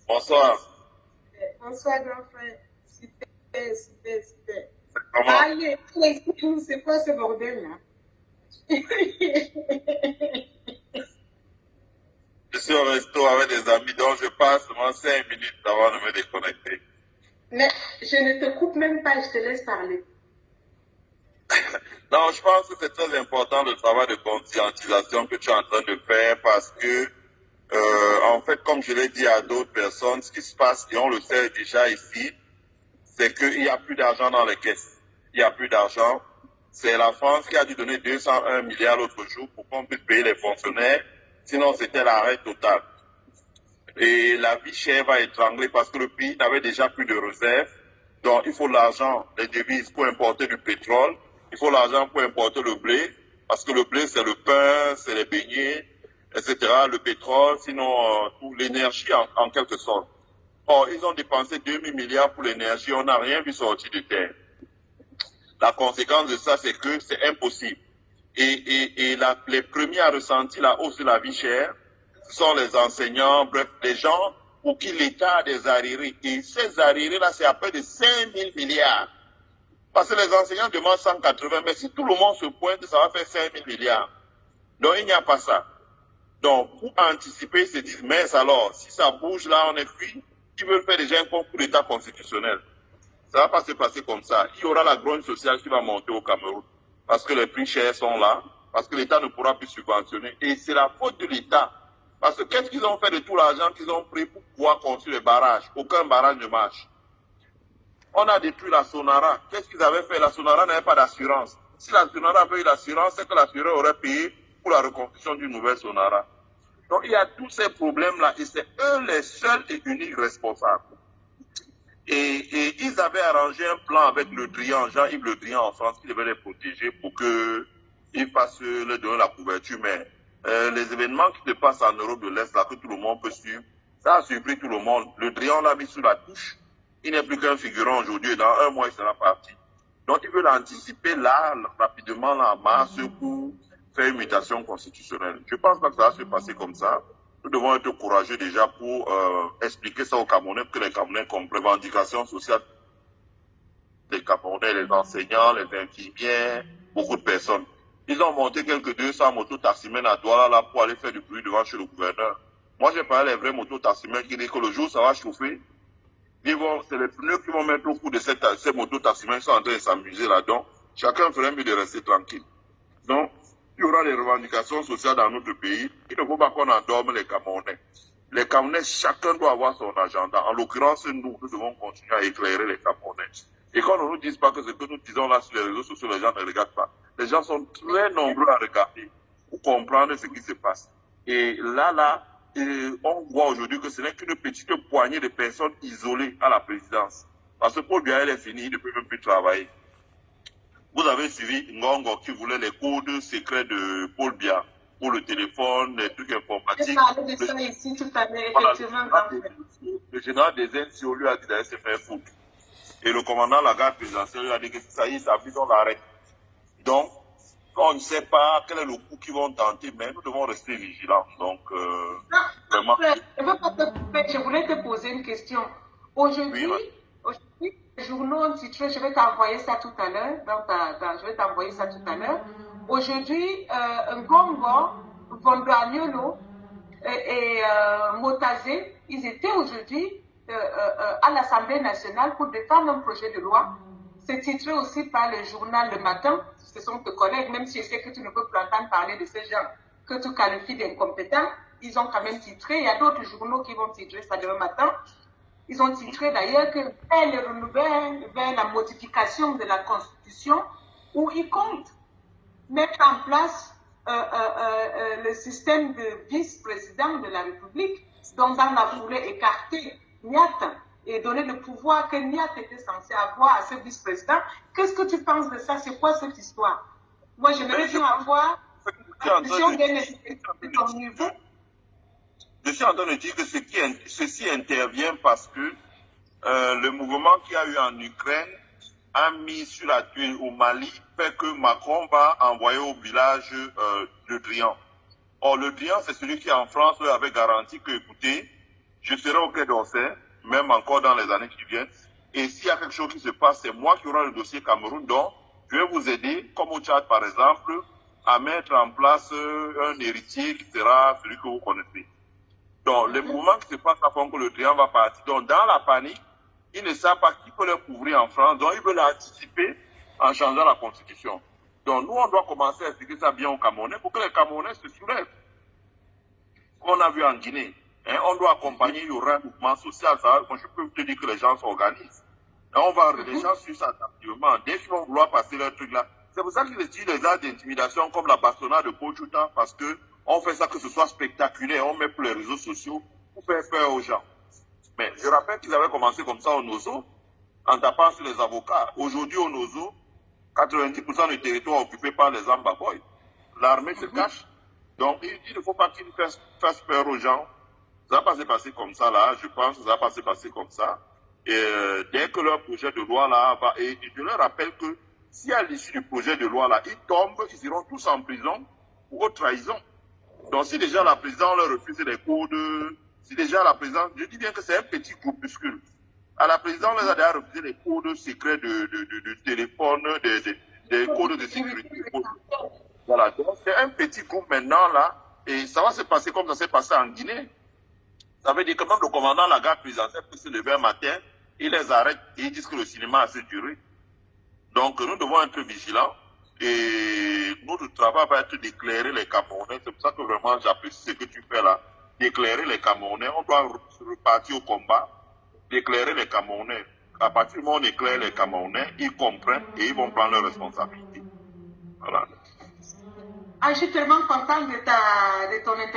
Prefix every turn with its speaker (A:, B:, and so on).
A: Bonsoir.
B: Bonsoir, grand frère. Super, super, super.
A: Comment?
B: Allez, explique-nous, c'est quoi ce bordel-là?
A: Je suis au resto avec des amis, donc je passe seulement 5 minutes avant de me déconnecter.
B: Mais je ne te coupe même pas, je te laisse parler.
A: Non, je pense que c'est très important le travail de conscientisation que tu es en train de faire parce que, en fait, comme je l'ai dit à d'autres personnes, ce qui se passe, et on le sait déjà ici, c'est qu'il n'y a plus d'argent dans les caisses. Il n'y a plus d'argent. C'est la France qui a dû donner 201 milliards l'autre jour pour qu'on puisse payer les fonctionnaires. Sinon, c'était l'arrêt total. Et la vie chère va étrangler parce que le pays n'avait déjà plus de réserves. Donc, il faut l'argent, les devises pour importer du pétrole. Il faut l'argent pour importer le blé. Parce que le blé, c'est le pain, c'est les beignets, etc. Le pétrole, sinon l'énergie en quelque sorte. Or, ils ont dépensé 2000 milliards pour l'énergie. On n'a rien vu sortir de terre. La conséquence de ça, c'est que c'est impossible. Et les premiers à ressentir la hausse de la vie chère, ce sont les enseignants, bref, les gens pour qui l'État a des arriérés. Et ces arriérés-là, c'est à peu de 5000 milliards. Parce que les enseignants demandent 180, mais si tout le monde se pointe, ça va faire 5000 milliards. Donc, il n'y a pas ça. Donc, pour anticiper, ils se disent, mais alors, si ça bouge là, on est cuit, ils veulent faire déjà un concours d'État constitutionnel. Ça ne va pas se passer comme ça. Il y aura la grogne sociale qui va monter au Cameroun. Parce que les prix chers sont là, parce que l'État ne pourra plus subventionner. Et c'est la faute de l'État. Parce que qu'est-ce qu'ils ont fait de tout l'argent qu'ils ont pris pour pouvoir construire les barrages? Aucun barrage ne marche. On a détruit la Sonara. Qu'est-ce qu'ils avaient fait? La Sonara n'avait pas d'assurance. Si la Sonara avait eu l'assurance, c'est que l'assureur aurait payé pour la reconstruction d'une nouvelle Sonara. Donc il y a tous ces problèmes-là et c'est eux les seuls et uniques responsables. Et ils avaient arrangé un plan avec Le Drian, Jean-Yves Le Drian en France, qui devait les protéger pour qu'ils fassent leur donner la couverture. Mais les événements qui se passent en Europe de l'Est, là, que tout le monde peut suivre, ça a surpris tout le monde. Le Drian l'a mis sous la touche. Il n'est plus qu'un figurant aujourd'hui. Dans un mois, il sera parti. Donc, ils veulent anticiper là, rapidement, là, en mars, pour faire une mutation constitutionnelle. Je ne pense pas que ça va se passer comme ça. Nous devons être courageux déjà pour expliquer ça aux Camerounais, que les Camerounais comprennent les revendications sociales des Camerounais, les enseignants, les infirmières, beaucoup de personnes. Ils ont monté quelques 200 motos-taximènes à Douala là pour aller faire du bruit devant chez le gouverneur. Moi, j'ai parlé des vrais motos-taximènes qui disent que le jour ça va chauffer, c'est les pneus qui vont mettre au coup de ces motos-taximènes qui sont en train de s'amuser là-dedans. Chacun ferait mieux de rester tranquille. Donc, il y aura des revendications sociales dans notre pays. Il ne faut pas qu'on endorme les Camerounais. Les Camerounais, chacun doit avoir son agenda. En l'occurrence, nous devons continuer à éclairer les Camerounais. Et qu'on ne nous dise pas que ce que nous disons là sur les réseaux sociaux, les gens ne regardent pas. Les gens sont très nombreux à regarder pour comprendre ce qui se passe. Et là, on voit aujourd'hui que ce n'est qu'une petite poignée de personnes isolées à la présidence. Parce que Paul Biya, est fini, il ne peut même plus travailler. Vous avez suivi Ngongo qui voulait les codes secrets de Paul Biya pour le téléphone, les trucs informatiques.
B: J'ai parlé de ça ici tout à l'heure, effectivement.
A: Le général des NCO lui a dit d'aller se faire foutre. Et le commandant de la garde présidentielle lui a dit que ça y est, ça on l'arrête. Donc, on ne sait pas quel est le coup qu'ils vont tenter, mais nous devons rester vigilants. Donc,
B: vraiment. Je voulais te poser une question. Aujourd'hui, les journaux ont titré, je vais t'envoyer ça tout à l'heure. Je vais t'envoyer ça tout à l'heure. Aujourd'hui, Ngongo, Vondraniolo et Motazé, ils étaient aujourd'hui à l'Assemblée nationale pour défendre un projet de loi. C'est titré aussi par le journal Le Matin. Ce sont tes collègues, même si je sais que tu ne peux plus entendre parler de ces gens que tu qualifies d'incompétents. Ils ont quand même titré. Il y a d'autres journaux qui vont titrer ça demain matin. Ils ont titré d'ailleurs que vers la modification de la Constitution, où ils comptent mettre en place le système de vice-président de la République, dont dans la foulée écarter Niat et donner le pouvoir que Niat était censé avoir à ce vice-président. Qu'est-ce que tu penses de ça? C'est quoi cette histoire? Moi, j'aimerais bien avoir une vision de ton niveau.
A: Je suis en train de dire que ceci intervient parce que le mouvement qu'il y a eu en Ukraine a mis sur la tuile au Mali, fait que Macron va envoyer au village Le Drian. Or, Le Drian, c'est celui qui en France avait garanti que, écoutez, je serai au Quai d'Orsay, même encore dans les années qui viennent. Et s'il y a quelque chose qui se passe, c'est moi qui aurai le dossier Cameroun. Donc, je vais vous aider, comme au Tchad par exemple, à mettre en place un héritier qui sera celui que vous connaissez. Donc, les mouvements qui se passent font que le triangle va partir. Donc, dans la panique, ils ne savent pas qui peut leur couvrir en France. Donc, ils veulent anticiper en changeant la constitution. Donc, nous, on doit commencer à expliquer ça bien aux Camerounais pour que les Camerounais se soulèvent. Comme on a vu en Guinée. Hein, on doit accompagner, il y aura un mouvement social. Ça, je peux te dire que les gens s'organisent. On va, les gens suivent ça activement. Dès qu'ils vont vouloir passer leur truc là. C'est pour ça qu'ils utilisent des arts d'intimidation comme la bastonnade de Pochuta, parce que on fait ça que ce soit spectaculaire. On met pour les réseaux sociaux pour faire peur aux gens. Mais je rappelle qu'ils avaient commencé comme ça au Nozo, en tapant sur les avocats. Aujourd'hui, au Nozo, 90% du territoire occupé par les Ambaboy. L'armée se cache. Donc, il ne faut pas qu'ils fassent peur aux gens. Ça va pas se passer comme ça, là. Je pense que ça va pas se passer comme ça. Et dès que leur projet de loi, là, va... Et je leur rappelle que si à l'issue du projet de loi, là, ils tombent, ils iront tous en prison pour trahison. Donc, si déjà la présidente leur refuse les codes, si déjà la présidente... Je dis bien que c'est un petit groupuscule. À la présidente, on les a déjà refusé les codes secrets de téléphone, des codes de sécurité. Voilà, donc c'est un petit groupe maintenant là, et ça va se passer comme ça s'est passé en Guinée. Ça veut dire que même le commandant de la garde présidentielle peut se lever un matin, il les arrête et ils disent que le cinéma a assez duré. Donc nous devons être vigilants et notre travail va être d'éclairer les Camerounais. C'est pour ça que vraiment j'apprécie ce que tu fais là, d'éclairer les Camerounais. On doit repartir au combat, d'éclairer les Camerounais. À partir du moment où on éclaire les Camerounais, ils comprennent et ils vont prendre leurs responsabilités. Voilà.
B: Ah, je suis tellement contente de ton intervention.